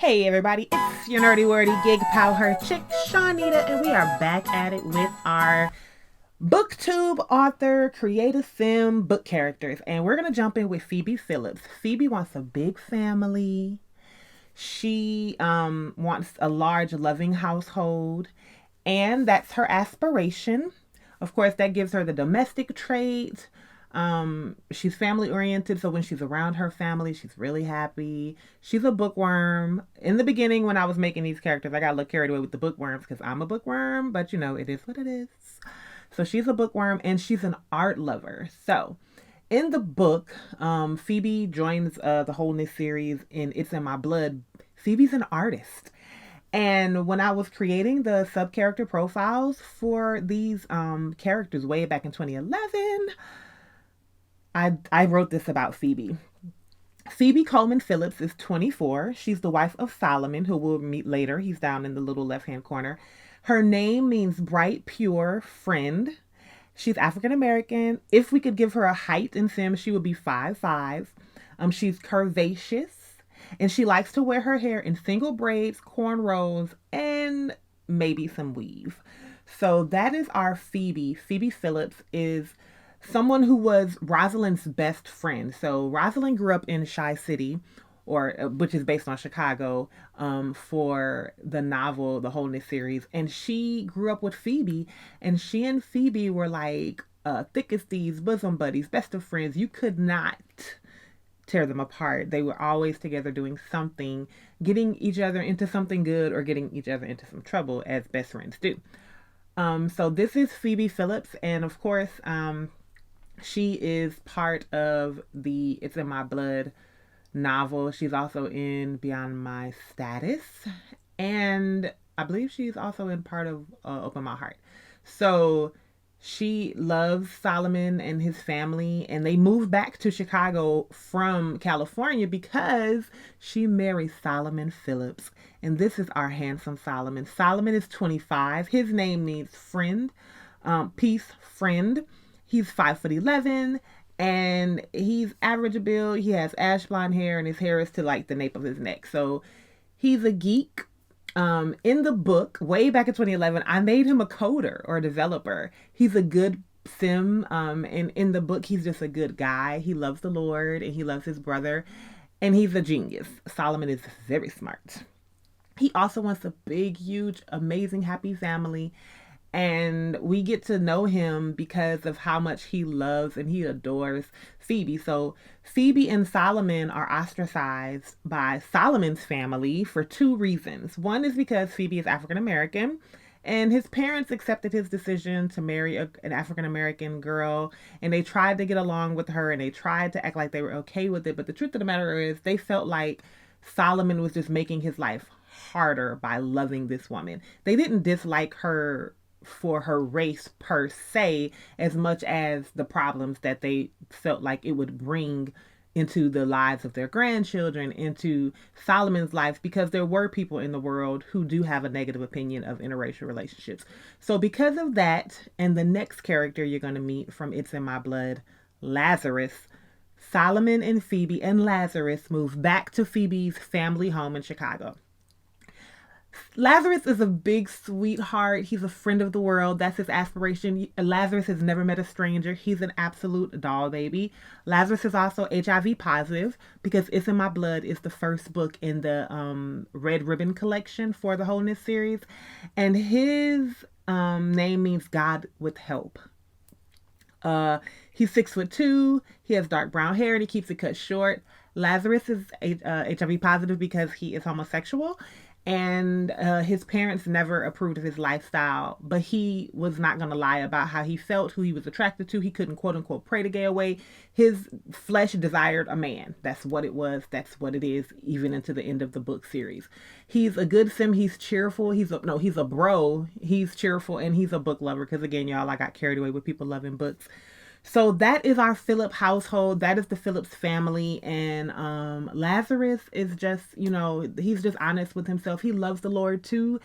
Hey everybody, it's your nerdy wordy gig pal, her chick, Shawneda, and we are back at it with our BookTube author, creative sim book characters. And we're going to jump in with Phoebe Phillips. Phoebe wants a big family. She wants a large, loving household, and that's her aspiration. Of course, that gives her the domestic trait. She's family oriented, so when she's around her family, she's really happy. She's a bookworm. In the beginning, when I was making these characters, I got a little carried away with the bookworms because I'm a bookworm, but you know, it is what it is. So she's a bookworm and she's an art lover. So in the book, Phoebe joins the Wholeness series in It's in My Blood. Phoebe's an artist. And when I was creating the sub character profiles for these characters way back in 2011, I wrote this about Phoebe. Phoebe Coleman Phillips is 24. She's the wife of Solomon, who we'll meet later. He's down in the little left hand corner. Her name means bright, pure friend. She's African American. If we could give her a height in Sim, she would be 5'5". She's curvaceous, and she likes to wear her hair in single braids, cornrows, and maybe some weave. So that is our Phoebe. Phoebe Phillips is someone who was Rosalyn's best friend. So Rosalyn grew up in Chi City, or which is based on Chicago, for the novel, the Wholeness series, and she grew up with Phoebe, and she and Phoebe were like thick as thieves, bosom buddies, best of friends. You could not tear them apart. They were always together doing something, getting each other into something good or getting each other into some trouble, as best friends do. So this is Phoebe Phillips, and of course, she is part of the It's in My Blood novel. She's also in Beyond My Status, and I believe she's also in part of Open My Heart. So she loves Solomon and his family, and they moved back to Chicago from California because she married Solomon Phillips. And this is our handsome Solomon. Solomon is 25. His name means friend, peace, friend. He's 5'11", and he's average build. He has ash blonde hair, and his hair is to like the nape of his neck. So he's a geek. In the book, way back in 2011, I made him a coder or a developer. He's a good sim. And in the book, he's just a good guy. He loves the Lord and he loves his brother, and he's a genius. Solomon is very smart. He also wants a big, huge, amazing, happy family. And we get to know him because of how much he loves and he adores Phoebe. So Phoebe and Solomon are ostracized by Solomon's family for two reasons. One is because Phoebe is African American, and his parents accepted his decision to marry an African American girl, and they tried to get along with her and they tried to act like they were okay with it. But the truth of the matter is, they felt like Solomon was just making his life harder by loving this woman. They didn't dislike her for her race per se, as much as the problems that they felt like it would bring into the lives of their grandchildren, into Solomon's life, because there were people in the world who do have a negative opinion of interracial relationships. So because of that, and the next character you're going to meet from It's in My Blood, Lazarus, Solomon and Phoebe and Lazarus move back to Phoebe's family home in Chicago. Lazarus is a big sweetheart. He's a friend of the world. That's his aspiration. Lazarus has never met a stranger. He's an absolute doll baby. Lazarus is also HIV positive because It's in My Blood is the first book in the Red Ribbon collection for the Wholeness series. And his name means God with help. He's 6'2". He has dark brown hair and he keeps it cut short. Lazarus is HIV positive because he is homosexual. And his parents never approved of his lifestyle, but he was not going to lie about how he felt, who he was attracted to. He couldn't, quote unquote, pray to gay away. His flesh desired a man. That's what it was. That's what it is, even into the end of the book series. He's a good sim. He's cheerful. He's a bro. He's cheerful, and he's a book lover. Because again, y'all, I got carried away with people loving books. So that is our Phillip household. That is the Phillips family. And Lazarus is just, he's just honest with himself. He loves the Lord too.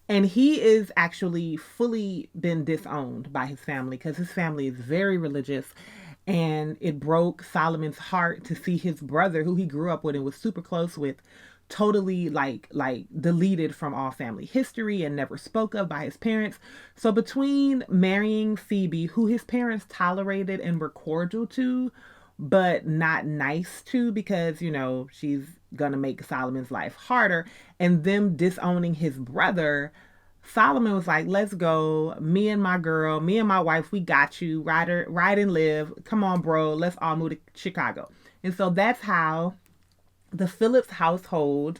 And he is actually fully been disowned by his family because his family is very religious. And it broke Solomon's heart to see his brother, who he grew up with and was super close with, totally like deleted from all family history and never spoke of by his parents. So between marrying Phoebe, who his parents tolerated and were cordial to, but not nice to, because she's gonna make Solomon's life harder, and them disowning his brother, Solomon was like, let's go. Me and my girl, me and my wife, we got you. Ride and live. Come on, bro. Let's all move to Chicago. And so that's how the Phillips household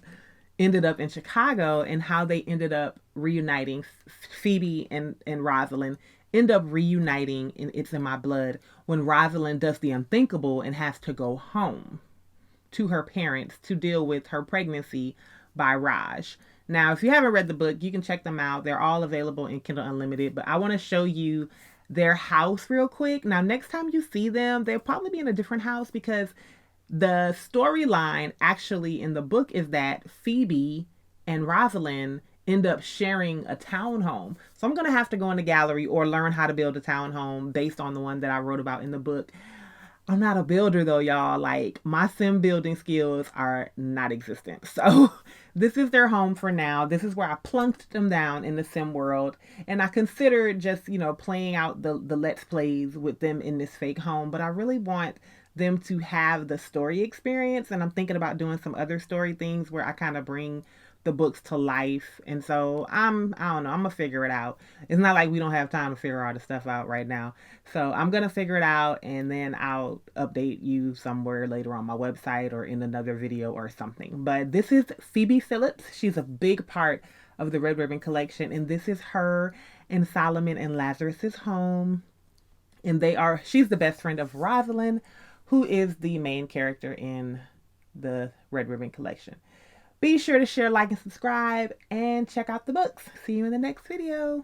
ended up in Chicago, and how they ended up reuniting. Phoebe and Rosalind end up reuniting in It's in My Blood, when Rosalind does the unthinkable and has to go home to her parents to deal with her pregnancy by Raj. Now, if you haven't read the book, you can check them out. They're all available in Kindle Unlimited, but I want to show you their house real quick. Now, next time you see them, they'll probably be in a different house, because the storyline actually in the book is that Phoebe and Rosalind end up sharing a townhome. So I'm going to have to go in the gallery or learn how to build a townhome based on the one that I wrote about in the book. I'm not a builder though, y'all. Like, my sim building skills are not existent. So this is their home for now. This is where I plunked them down in the sim world. And I considered just, playing out the let's plays with them in this fake home. But I really want them to have the story experience. And I'm thinking about doing some other story things where I kind of bring the books to life. And so I don't know, I'm gonna figure it out. It's not like we don't have time to figure all the stuff out right now. So I'm gonna figure it out, and then I'll update you somewhere later on my website or in another video or something. But this is Phoebe Phillips. She's a big part of the Red Ribbon collection, and this is her and Solomon and Lazarus's home. And she's the best friend of Rosalind, who is the main character in the Red Ribbon collection. Be sure to share, like, and subscribe, and check out the books. See you in the next video.